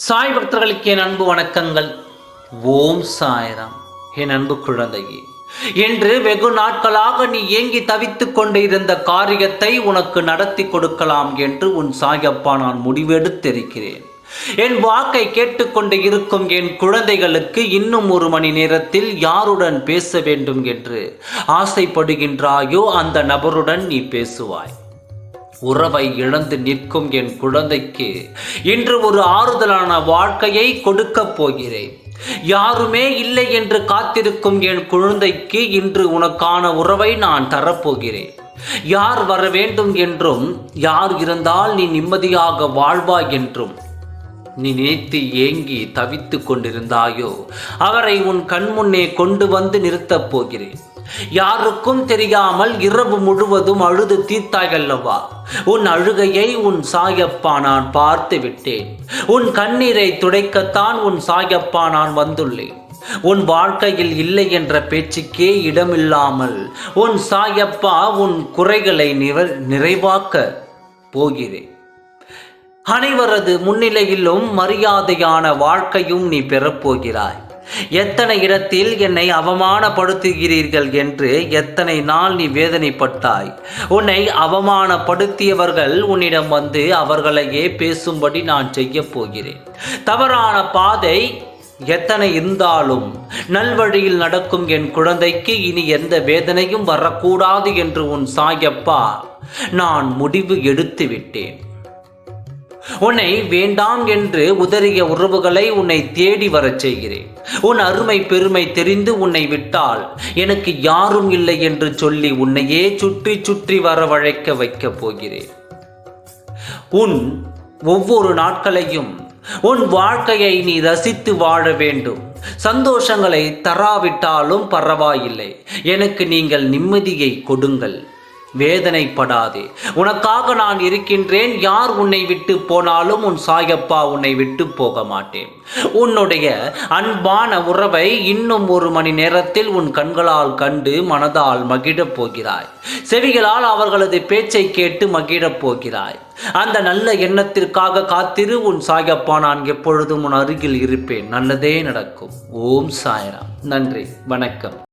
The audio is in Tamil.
சாய் பக்தர்களுக்கு என் அன்பு வணக்கங்கள். ஓம் சாய்ராம். என் அன்பு குழந்தையே, என்று வெகு நாட்களாக நீ ஏங்கி தவித்துக் கொண்டு இருந்த காரியத்தை உனக்கு நடத்தி கொடுக்கலாம் என்று உன் சாயப்பா நான் முடிவெடுத்திருக்கிறேன். என் வாக்கை கேட்டுக்கொண்டு இருக்கும் என் குழந்தைகளுக்கு இன்னும் 1 மணி நேரத்தில் யாருடன் பேச வேண்டும் என்று ஆசைப்படுகின்றாயோ அந்த நபருடன் நீ பேசுவாய். உறவை இழந்து நிற்கும் என் குழந்தைக்கு இன்று ஒரு ஆறுதலான வாழ்க்கையை கொடுக்கப் போகிறேன். யாருமே இல்லை என்று காத்திருக்கும் என் குழந்தைக்கு இன்று உனக்கான உறவை நான் தரப்போகிறேன். யார் வர வேண்டும் என்றும், யார் இருந்தால் நீ நிம்மதியாக வாழ்வாய் என்றும் நீ நினைத்து ஏங்கி தவித்து கொண்டிருந்தாயோ அவரை உன் கண்முன்னே கொண்டு வந்து நிறுத்தப் போகிறேன். யாருக்கும் தெரியாமல் இரவு முழுவதும் அழுது தீர்த்தாயல்லவா? உன் அழுகையை உன் சாயப்பா நான் பார்த்து விட்டேன். உன் கண்ணீரை துடைக்கத்தான் உன் சாயப்பா நான் வந்துள்ளேன். உன் வாழ்க்கையில் இல்லை என்ற பேச்சுக்கே இடமில்லாமல் உன் சாயப்பா உன் குறைகளை நிறைவாக்க போகிறேன். அனைவரது முன்னிலையிலும் மரியாதையான வாழ்க்கையும் நீ பெறப்போகிறாய். எத்தனை இடத்தில் என்னை அவமானப்படுத்துகிறீர்கள் என்று எத்தனை நாள் நீ வேதனைப்பட்டாய். உன்னை அவமானப்படுத்தியவர்கள் உன்னிடம் வந்து அவர்களையே பேசும்படி நான் செய்ய போகிறேன். தவறான பாதை எத்தனை இருந்தாலும் நல்வழியில் நடக்கும் என் குழந்தைக்கு இனி எந்த வேதனையும் வரக்கூடாது என்று உன் சாயப்பா நான் முடிவு எடுத்து விட்டேன். உன்னை வேண்டாம் என்று உதறிய உறவுகளை உன்னை தேடி வரச் செய்கிறேன். உன் அருமை பெருமை தெரிந்து உன்னை விட்டால் எனக்கு யாரும் இல்லை என்று சொல்லி உன்னையே சுற்றி சுற்றி வரவழைக்க வைக்கப் போகிறேன். உன் ஒவ்வொரு நாட்களையும் உன் வாழ்க்கையை நீ ரசித்து வாழ வேண்டும். சந்தோஷங்களை தராவிட்டாலும் பரவாயில்லை, எனக்கு நீங்கள் நிம்மதியை கொடுங்கள். வேதனைப்படாதே, உனக்காக நான் இருக்கின்றேன். யார் உன்னை விட்டு போனாலும் உன் சாயப்பா உன்னை விட்டு போக மாட்டேன். உன்னுடைய அன்பான உறவை இன்னும் 1 மணி நேரத்தில் உன் கண்களால் கண்டு மனதால் மகிழப் போகிறாய். செவிகளால் அவர்களது பேச்சை கேட்டு மகிழப் போகிறாய். அந்த நல்ல எண்ணத்திற்காக காத்திரு. உன் சாயப்பா நான் எப்பொழுதும் உன் அருகில் இருப்பேன். நல்லதே நடக்கும். ஓம் சாய்ராம். நன்றி, வணக்கம்.